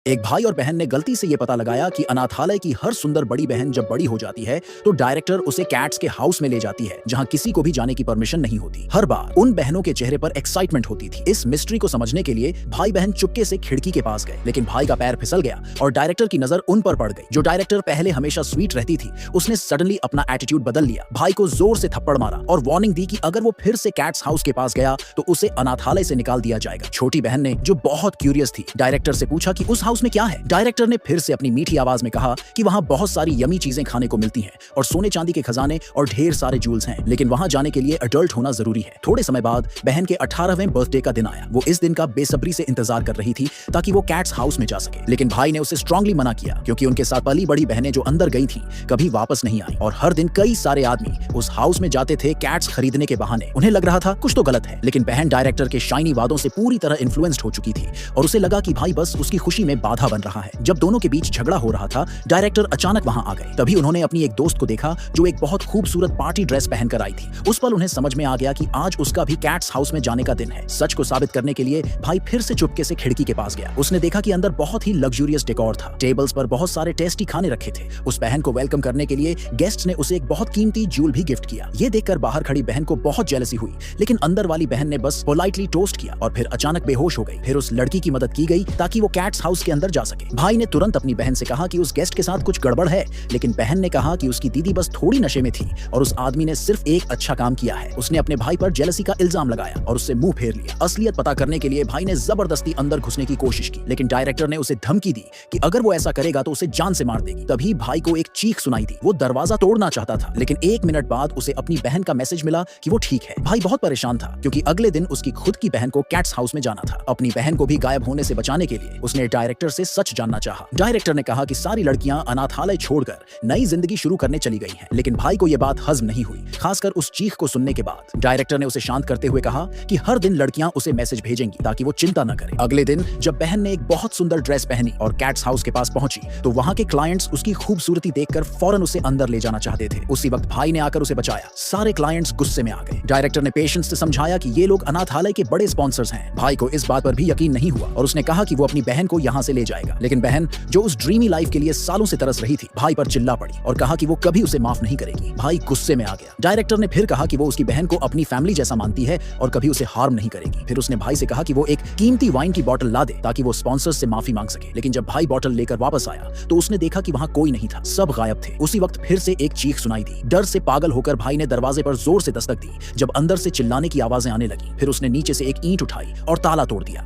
एक भाई और बहन ने गलती से ये पता लगाया कि अनाथालय की हर सुंदर बड़ी बहन जब बड़ी हो जाती है तो डायरेक्टर उसे कैट्स के हाउस में ले जाती है जहां किसी को भी जाने की परमिशन नहीं होती। हर बार उन बहनों के चेहरे पर एक्साइटमेंट होती थी। इस मिस्ट्री को समझने के लिए भाई बहन चुपके से खिड़की के पास गए, लेकिन भाई का पैर फिसल गया और डायरेक्टर की नजर उन पर पड़ गई। जो डायरेक्टर पहले हमेशा स्वीट रहती थी, उसने सडनली अपना एटीट्यूड बदल लिया, भाई को जोर से थप्पड़ मारा और वार्निंग दी कि अगर वो फिर से कैट्स हाउस के पास गया तो उसे अनाथालय से निकाल दिया जाएगा। छोटी बहन ने, जो बहुत क्यूरियस थी, डायरेक्टर से पूछा कि उस हाउस में क्या है। डायरेक्टर ने फिर से अपनी मीठी आवाज में कहा कि वहां बहुत सारी यमी चीजें खाने को मिलती हैं और सोने चांदी के खजाने और ढेर सारे जूल्स हैं, लेकिन वहां जाने के लिए अडल्ट होना जरूरी है। थोड़े समय बाद बहन के 18वें बर्थडे का दिन आया। वो इस दिन का बेसब्री से इंतजार कर रही थी ताकि वो कैट्स हाउस में जा सके, लेकिन भाई ने उसे स्ट्रांगली मना किया क्योंकि उनके साथ पली बड़ी बहनें जो अंदर गई थी कभी वापस नहीं आई और हर दिन कई सारे आदमी उस हाउस में जाते थे कैट्स खरीदने के बहाने। उन्हें लग रहा था कुछ तो गलत है, लेकिन बहन डायरेक्टर के शाइनी वादों से पूरी तरह इन्फ्लुएंस्ड हो चुकी थी और उसे लगा कि भाई बस उसकी खुशी में बाधा बन रहा है। जब दोनों के बीच झगड़ा हो रहा था, डायरेक्टर अचानक वहां आ गए। तभी उन्होंने अपनी एक दोस्त को देखा जो एक बहुत खूबसूरत पार्टी ड्रेस पहनकर आई थी। उस पल उन्हें समझ में आ गया कि आज उसका भी कैट्स हाउस में जाने का दिन है। सच को साबित करने के लिए भाई फिर से चुपके से खिड़की के पास गया। उसने देखा कि अंदर बहुत ही लग्जूरियस डेकोर था। टेबल्स पर बहुत सारे टेस्टी खाने रखे थे। उस बहन को वेलकम करने के लिए गेस्ट ने उसे एक बहुत कीमती जूल भी गिफ्ट किया। ये देखकर बाहर खड़ी बहन को बहुत जेलसी हुई, लेकिन अंदर वाली बहन ने बस पोलाइटली टोस्ट किया और फिर अचानक बेहोश हो गई। फिर उस लड़की की मदद की गई ताकि वो कैट्स हाउस के अंदर जा सके। भाई ने तुरंत अपनी बहन से कहा कि उस गेस्ट के साथ कुछ गड़बड़ है, लेकिन बहन ने कहा कि उसकी दीदी बस थोड़ी नशे में थी और उस आदमी ने सिर्फ एक अच्छा काम किया है। उसने अपने भाई पर जेलसी का इल्जाम लगाया और उससे मुंह फेर लिया। असलियत पता करने के लिए भाई ने जबरदस्ती अंदर घुसने की कोशिश की, लेकिन डायरेक्टर ने उसे धमकी दी कि अगर वो ऐसा करेगा तो उसे जान से मार देगी। तभी भाई को एक चीख सुनाई दी। वो दरवाजा तोड़ना चाहता था, लेकिन 1 मिनट बाद उसे अपनी बहन का मैसेज मिला कि वो ठीक है। भाई बहुत परेशान था क्योंकि अगले दिन उसकी खुद की बहन को कैट्स हाउस में जाना था। अपनी बहन को भी गायब होने से बचाने के लिए उसने डायरेक्टर से सच जानना चाहा। डायरेक्टर ने कहा कि सारी लड़कियां अनाथालय छोड़कर नई जिंदगी शुरू करने चली गई हैं, लेकिन भाई को यह बात हजम नहीं हुई, खासकर उस चीख को सुनने के बाद। डायरेक्टर ने उसे शांत करते हुए कहा कि हर दिन लड़कियां उसे मैसेज भेजेंगी ताकि वो चिंता न करे। अगले दिन जब बहन ने एक बहुत सुंदर ड्रेस पहनी और कैट्स हाउस के पास पहुंची तो वहां के क्लाइंट्स उसकी खूबसूरती देखकर फौरन उसे अंदर ले जाना चाहते थे। उसी वक्त भाई ने आकर उसे बचाया। सारे क्लाइंट्स गुस्से में आ गए। डायरेक्टर ने पेशेंस से समझाया कि ये लोग अनाथालय के बड़े स्पॉन्सर्स हैं। भाई को इस बात पर भी यकीन नहीं हुआ और उसने कहा कि वो अपनी बहन को यहाँ से ले जाएगा, लेकिन बहन जो उस ड्रीमी लाइफ के लिए सालों से तरस रही थी, भाई पर चिल्ला पड़ी और कहा कि वो कभी उसे माफ नहीं करेगी। भाई गुस्से में आ गया। डायरेक्टर ने फिर कहा कि वो उसकी बहन को अपनी फैमिली जैसा मानती है और कभी उसे हार्म नहीं करेगी। फिर उसने भाई से कहा कि वो एक कीमती वाइन की बोतल ला दे ताकि वो स्पॉन्सर्स से माफी मांग सके, लेकिन जब भाई बोतल लेकर वापस आया तो उसने देखा कि वहां कोई नहीं था, सब गायब थे। उसी वक्त फिर से एक चीख सुनाई दी। डर से पागल होकर भाई ने दरवाजे पर जोर से दस्तक दी। जब अंदर से चिल्लाने की आवाजें आने लगी, फिर उसने नीचे से एक ईंट उठाई और ताला तोड़ दिया।